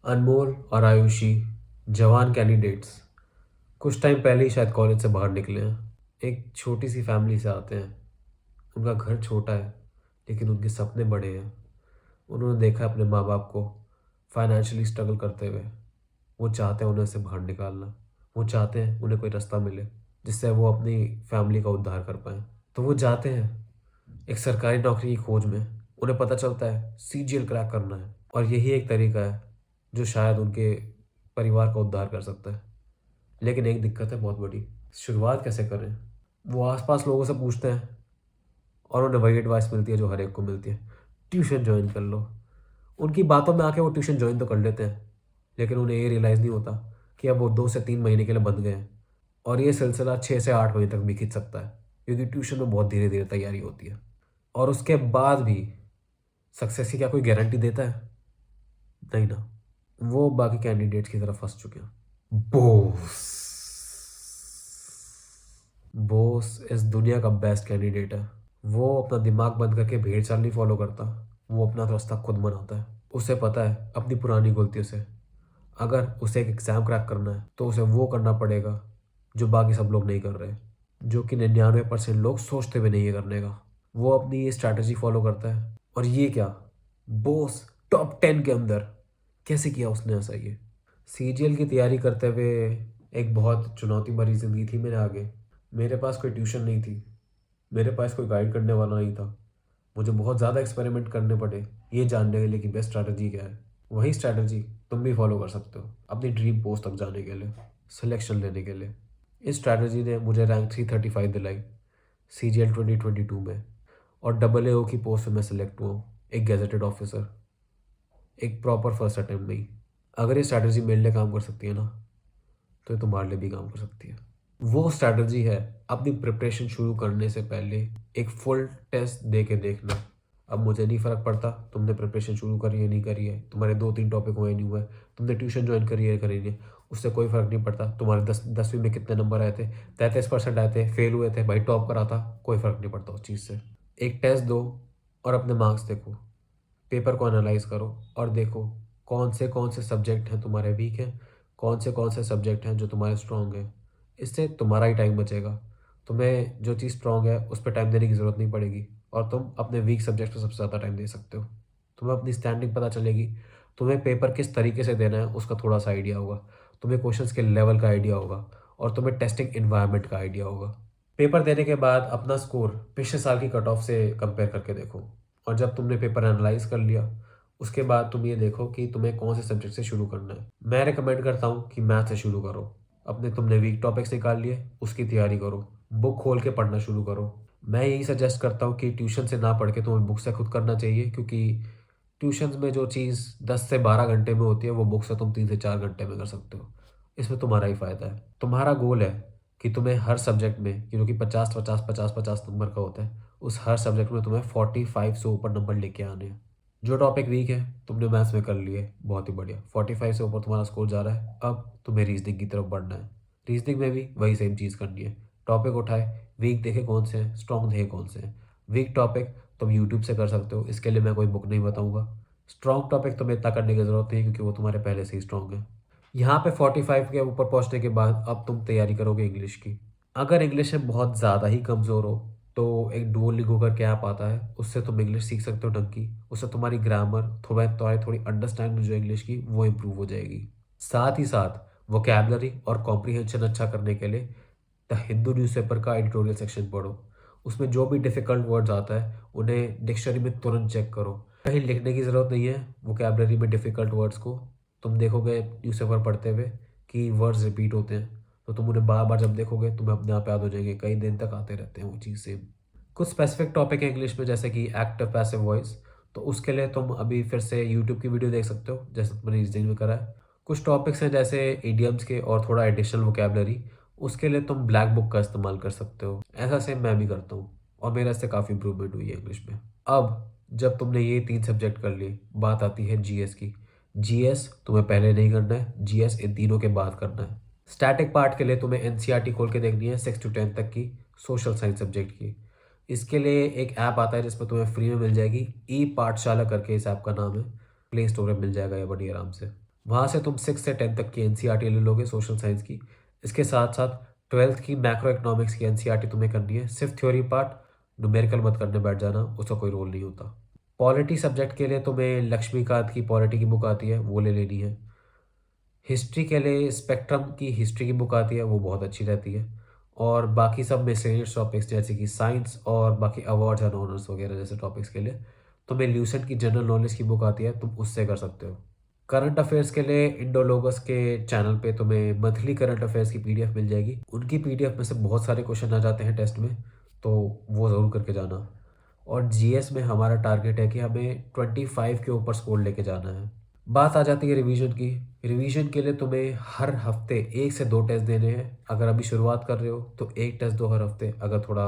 अनमोल और आयुषी जवान कैंडिडेट्स कुछ टाइम पहले ही शायद कॉलेज से बाहर निकले हैं। एक छोटी सी फैमिली से आते हैं। उनका घर छोटा है लेकिन उनके सपने बड़े हैं। उन्होंने देखा है अपने माँ बाप को फाइनेंशियली स्ट्रगल करते हुए। वो चाहते हैं उन्हें से बाहर निकालना। वो चाहते हैं उन्हें कोई रास्ता मिले जिससे वो अपनी फैमिली का उद्धार कर पाएँ। तो वो जाते हैं एक सरकारी नौकरी की खोज में। उन्हें पता चलता है सीजीएल क्रैक करना है और यही एक तरीका है जो शायद उनके परिवार का उद्धार कर सकता है। लेकिन एक दिक्कत है बहुत बड़ी। शुरुआत कैसे करें? वो आसपास लोगों से पूछते हैं और उन्हें वही एडवाइस मिलती है जो हर एक को मिलती है, ट्यूशन ज्वाइन कर लो। उनकी बातों में आके वो ट्यूशन ज्वाइन तो कर लेते हैं लेकिन उन्हें ये रियलाइज़ नहीं होता कि अब वो 2 से 3 महीने के लिए बंद गए हैं और ये सिलसिला 6 से 8 महीने तक भी खिंच सकता है क्योंकि ट्यूशन में बहुत धीरे धीरे तैयारी होती है। और उसके बाद भी सक्सेस की क्या कोई गारंटी देता है? नहीं ना। वो बाकी कैंडिडेट्स की तरफ फंस चुके हैं। बोस बोस इस दुनिया का बेस्ट कैंडिडेट है। वो अपना दिमाग बंद करके भेड़ चाल नहीं फॉलो करता। वो अपना रास्ता खुद बनाता है। उसे पता है अपनी पुरानी गलतियों से अगर उसे एक एग्ज़ाम क्रैक करना है तो उसे वो करना पड़ेगा जो बाकी सब लोग नहीं कर रहे, जो कि 99% लोग सोचते भी नहीं है करने का। वो अपनी ये स्ट्रैटेजी फॉलो करता है और ये क्या, बोस टॉप 10 के अंदर कैसे किया उसने ऐसा? ये सीजीएल की तैयारी करते हुए एक बहुत चुनौती भरी ज़िंदगी थी मेरे आगे। मेरे पास कोई ट्यूशन नहीं थी, मेरे पास कोई गाइड करने वाला नहीं था। मुझे बहुत ज़्यादा एक्सपेरिमेंट करने पड़े ये जानने के लिए कि बेस्ट स्ट्रैटेजी क्या है। वही स्ट्रैटेजी तुम भी फॉलो कर सकते हो अपनी ड्रीम पोस्ट तक जाने के लिए, सिलेक्शन लेने के लिए। इस स्ट्रैटेजी ने मुझे रैंक 335 दिलाई सीजीएल 2022 में और डबल एओ की पोस्ट में मैं सिलेक्ट हुआ हूँ, एक गेजेटेड ऑफिसर, एक प्रॉपर फर्स्ट अटेम्प्ट में ही। अगर ये स्ट्रैटेजी मेरे लिए काम कर सकती है ना तो ये तुम्हारे लिए भी काम कर सकती है। वो स्ट्रैटेजी है अपनी प्रिपरेशन शुरू करने से पहले एक फुल टेस्ट दे के देखना। अब मुझे नहीं फ़र्क पड़ता तुमने प्रिपरेशन शुरू करी है नहीं करी है, तुम्हारे 2-3 टॉपिक हुए नहीं हुए, तुमने ट्यूशन ज्वाइन करी है करी नहीं, उससे कोई फ़र्क नहीं पड़ता। तुम्हारे 10वीं में कितने नंबर आए थे? 33% आए थे, फेल हुए थे भाई, टॉप करा था, कोई फ़र्क नहीं पड़ता उस चीज़ से। एक टेस्ट दो और अपने मार्क्स देखो, पेपर को एनालाइज करो और देखो कौन से सब्जेक्ट हैं तुम्हारे वीक हैं, कौन से सब्जेक्ट हैं जो तुम्हारे स्ट्रॉन्ग हैं। इससे तुम्हारा ही टाइम बचेगा। तुम्हें जो चीज़ स्ट्रॉन्ग है उस पर टाइम देने की ज़रूरत नहीं पड़ेगी और तुम अपने वीक सब्जेक्ट पर सबसे ज़्यादा टाइम दे सकते हो। तुम्हें अपनी स्टैंडिंग पता चलेगी। तुम्हें पेपर किस तरीके से देना है उसका थोड़ा सा आइडिया होगा। तुम्हें क्वेश्चंस के लेवल का आइडिया होगा और तुम्हें टेस्टिंग इन्वायरमेंट का आइडिया होगा। पेपर देने के बाद अपना स्कोर पिछले साल की कट ऑफ से कंपेयर करके देखो और जब तुमने पेपर एनालाइज कर लिया उसके बाद तुम ये देखो कि तुम्हें कौन से सब्जेक्ट से शुरू करना है। मैं रिकमेंड करता हूँ कि मैथ से शुरू करो। अपने तुमने वीक टॉपिक्स निकाल लिए, उसकी तैयारी करो, बुक खोल के पढ़ना शुरू करो। मैं यही सजेस्ट करता हूँ कि ट्यूशन से ना पढ़ के तुम्हें बुक से खुद करना चाहिए क्योंकि ट्यूशन में जो चीज़ 10 से 12 घंटे में होती है वो बुक से तुम 3 से 4 घंटे में कर सकते हो। इसमें तुम्हारा ही फ़ायदा है। तुम्हारा गोल है कि तुम्हें हर सब्जेक्ट में, जो कि 50-50 50-50 नंबर का होता है, उस हर सब्जेक्ट में तुम्हें 45 से ऊपर नंबर लेके आने हैं। जो टॉपिक वीक है तुमने मैथ्स में कर लिए, बहुत ही बढ़िया, 45 से ऊपर तुम्हारा स्कोर जा रहा है। अब तुम्हें रीजनिंग की तरफ बढ़ना है। रीजनिंग में भी वही सेम चीज़ करनी है। टॉपिक उठाए, वीक देखे कौन से हैं, स्ट्रॉन्ग देखे कौन से हैं। वीक टॉपिक तुम यूट्यूब से कर सकते हो, इसके लिए मैं कोई बुक नहीं बताऊंगा। स्ट्रॉन्ग टॉपिक तुम्हें इतना करने की ज़रूरत नहीं है क्योंकि वो तुम्हारे पहले से ही स्ट्रॉन्ग है। यहाँ पे 45 के ऊपर पहुँचने के बाद अब तुम तैयारी करोगे इंग्लिश की। अगर इंग्लिश में बहुत ज़्यादा ही कमज़ोर हो तो एक डुओलिंगो करके ऐप आता है, उससे तुम इंग्लिश सीख सकते हो ढंग की। उससे तुम्हारी ग्रामर, तुम्हारी थोड़ी अंडरस्टैंडिंग जो इंग्लिश की वो इम्प्रूव हो जाएगी। साथ ही साथ वोकैबलरी और कॉम्प्रिहेंशन अच्छा करने के लिए द हिंदू न्यूज़पेपर का एडिटोरियल सेक्शन पढ़ो। उसमें जो भी डिफ़िकल्ट वर्ड्स आता है उन्हें डिक्शनरी में तुरंत चेक करो। कहीं लिखने की ज़रूरत नहीं है वोकैबलरी में डिफ़िकल्ट वर्ड्स को। तुम देखोगे न्यूज़पेपर पढ़ते हुए कि वर्ड्स रिपीट होते हैं तो तुम उन्हें बार बार जब देखोगे तुम्हें अपने आप याद हो जाएंगे, कई दिन तक आते रहते हैं वो चीज़ सेम। कुछ स्पेसिफिक टॉपिक है इंग्लिश में जैसे कि एक्टिव पैसिव वॉइस, तो उसके लिए तुम अभी फिर से यूट्यूब की वीडियो देख सकते हो जैसे तुमने रीजनिंग में करा है। कुछ टॉपिक्स हैं जैसे इडियम्स के और थोड़ा एडिशनल वोकेबलरी, उसके लिए तुम ब्लैक बुक का इस्तेमाल कर सकते हो। ऐसा सेम मैं भी करता हूँ और मेरा इससे काफ़ी इंप्रूवमेंट हुई है इंग्लिश में। अब जब तुमने ये 3 सब्जेक्ट कर लिए, बात आती है जीएस की। जीएस तुम्हें पहले नहीं करना है, जीएस इन तीनों के बाद करना है। स्टैटिक पार्ट के लिए तुम्हें एनसीईआरटी खोल के देखनी है 6 to 10 तक की सोशल साइंस सब्जेक्ट की। इसके लिए एक ऐप आता है जिसमें तुम्हें फ्री में मिल जाएगी, ई पाठशाला करके इस ऐप का नाम है। प्ले स्टोर में मिल जाएगा ये बड़ी आराम से। वहाँ से तुम 6 से 10 तक की एनसीईआरटी ले लोगे सोशल साइंस की। इसके साथ साथ 12th की मैक्रो इकोनॉमिक्स की एनसीईआरटी तुम्हें करनी है। सिर्फ थ्योरी पार्ट, न्यूमेरिकल मत करने बैठ जाना, उसका कोई रोल नहीं होता। पॉलिटी सब्जेक्ट के लिए तुम्हें लक्ष्मीकांत की पॉलिटी की बुक आती है, वो ले लेनी है। हिस्ट्री के लिए स्पेक्ट्रम की हिस्ट्री की बुक आती है, वो बहुत अच्छी रहती है। और बाकी सब मिसलेनियस टॉपिक्स जैसे कि साइंस और बाकी अवार्ड्स एंड ऑनर्स वगैरह जैसे टॉपिक्स के लिए तुम्हें ल्यूसेंट की जनरल नॉलेज की बुक आती है, तुम उससे कर सकते हो। करंट अफेयर्स के लिए इंडोलोगस के चैनल पे तुम्हें मंथली करंट अफेयर्स की पीडीएफ मिल जाएगी। उनकी पीडीएफ में से बहुत सारे क्वेश्चन आ जाते हैं टेस्ट में, तो वो ज़रूर करके जाना। और जीएस में हमारा टारगेट है कि हमें 25 के ऊपर स्कोर लेके जाना है। बात आ जाती है रिवीजन की। रिवीजन के लिए तुम्हें हर हफ्ते 1 से 2 टेस्ट देने हैं। अगर अभी शुरुआत कर रहे हो तो 1 टेस्ट दो हर हफ्ते। अगर थोड़ा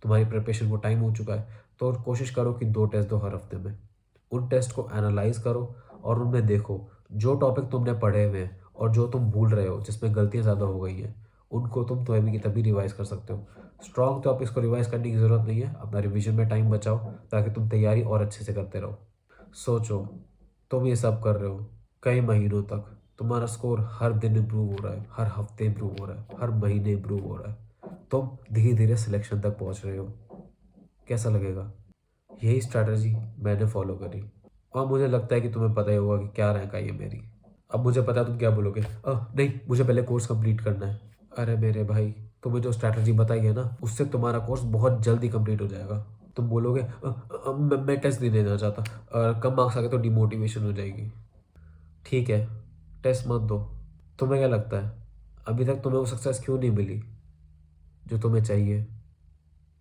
तुम्हारी प्रिपरेशन को टाइम हो चुका है तो कोशिश करो कि 2 टेस्ट दो हर हफ्ते में। उन टेस्ट को एनालाइज करो और उनमें देखो जो टॉपिक तुमने पढ़े हुए हैं और जो तुम भूल रहे हो, जिसमें गलतियाँ ज़्यादा हो गई हैं, उनको तुम तो अभी की तभी रिवाइज कर सकते हो। स्ट्रॉन्ग टॉपिक्स को रिवाइज करने की ज़रूरत नहीं है। अपना रिवीजन में टाइम बचाओ ताकि तुम तैयारी और अच्छे से करते रहो। सोचो, तुम ये सब कर रहे हो कई महीनों तक, तुम्हारा स्कोर हर दिन इम्प्रूव हो रहा है, हर हफ्ते इम्प्रूव हो रहा है, हर महीने इम्प्रूव हो रहा है, तुम धीरे धीरे सिलेक्शन तक पहुंच रहे हो। कैसा लगेगा? यही स्ट्रैटेजी मैंने फॉलो करी और मुझे लगता है कि तुम्हें पता ही होगा कि क्या रैंक आई है मेरी। अब मुझे पता है तुम क्या बोलोगे, नहीं मुझे पहले कोर्स कंप्लीट करना है। अरे मेरे भाई, तुम्हें जो स्ट्रैटेजी बताई है ना, उससे तुम्हारा कोर्स बहुत जल्दी कंप्लीट हो जाएगा। तुम बोलोगे मैं टेस्ट नहीं देना चाहता, कम मार्क्स आ गए तो डिमोटिवेशन हो जाएगी। ठीक है, टेस्ट मत दो। तुम्हें क्या लगता है अभी तक तुम्हें वो सक्सेस क्यों नहीं मिली जो तुम्हें चाहिए?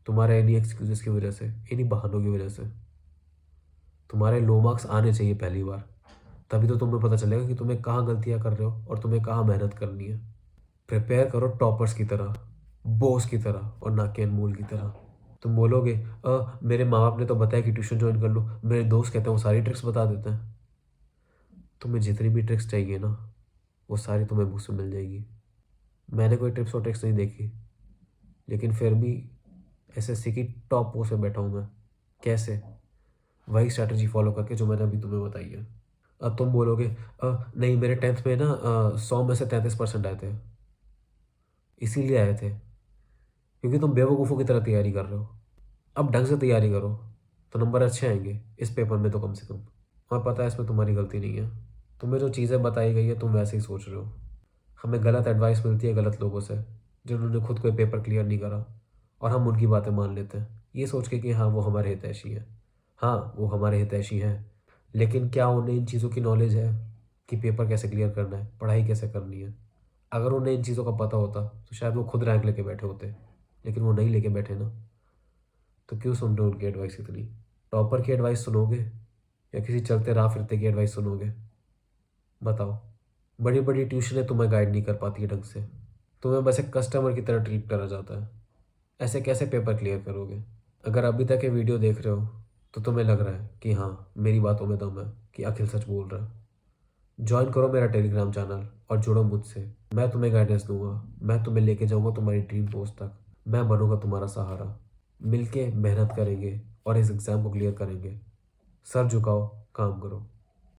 तुम्हारे इन्हीं एक्सक्यूजेस की वजह से, इन्हीं बहानों की वजह से। तुम्हारे लो मार्क्स आने चाहिए पहली बार, तभी तो तुम्हें पता चलेगा कि तुम्हें कहाँ गलतियाँ कर रहे हो और तुम्हें कहाँ मेहनत करनी है। प्रिपेयर करो टॉपर्स की तरह, बॉस की तरह और ना कि अनमोल की तरह। तुम बोलोगे मेरे माँ बाप ने तो बताया कि ट्यूशन ज्वाइन कर लो, मेरे दोस्त कहते हैं वो सारी ट्रिक्स बता देते हैं। तुम्हें जितनी भी ट्रिक्स चाहिए ना, वो सारी तुम्हें मुझसे मिल जाएगी। मैंने कोई टिप्स और ट्रिक्स नहीं देखी, लेकिन फिर भी एसएससी की टॉप पोस्ट पे बैठा हूँ मैं। कैसे? वही स्ट्रैटेजी फॉलो करके जो मैंने अभी तुम्हें बताई है। अब तुम बोलोगे नहीं मेरे 10th में ना 100 में से 33% आए थे। इसीलिए आए थे क्योंकि तुम बेवकूफ़ों की तरह तैयारी कर रहे हो। अब ढंग से तैयारी करो तो नंबर अच्छे आएंगे इस पेपर में तो कम से कम। और पता है इसमें तुम्हारी गलती नहीं है। तुम्हें जो चीज़ें बताई गई है तुम वैसे ही सोच रहे हो। हमें गलत एडवाइस मिलती है गलत लोगों से जिन्होंने खुद कोई पेपर क्लियर नहीं करा, और हम उनकी बातें मान लेते हैं ये सोच के कि हाँ वो हमारे हितैषी हैं। हाँ वो हमारे हितैषी हैं, लेकिन क्या उन्हें इन चीज़ों की नॉलेज है कि पेपर कैसे क्लियर करना है, पढ़ाई कैसे करनी है? अगर उन्हें इन चीज़ों का पता होता तो शायद वो खुद रैंक लेके बैठे होते, लेकिन वो नहीं लेके बैठे ना। तो क्यों सुन रहे हो उनकी एडवाइस इतनी? टॉपर की एडवाइस सुनोगे या किसी चलते राह फिरते की एडवाइस सुनोगे? बताओ। बड़ी बड़ी ट्यूशनें तुम्हें गाइड नहीं कर पाती है ढंग से, तुम्हें बस एक कस्टमर की तरह ट्रीट करा जाता है। ऐसे कैसे पेपर क्लियर करोगे? अगर अभी तक ये वीडियो देख रहे हो तो तुम्हें लग रहा है कि हाँ मेरी बातों में दम है, कि अखिल सच बोल रहा है, ज्वाइन करो मेरा टेलीग्राम चैनल और जुड़ो मुझसे। मैं तुम्हें गाइडेंस दूंगा, मैं तुम्हें लेके जाऊंगा तुम्हारी ड्रीम पोस्ट तक। मैं बनूंगा तुम्हारा सहारा। मिलके मेहनत करेंगे और इस एग्ज़ाम को क्लियर करेंगे। सर झुकाओ, काम करो।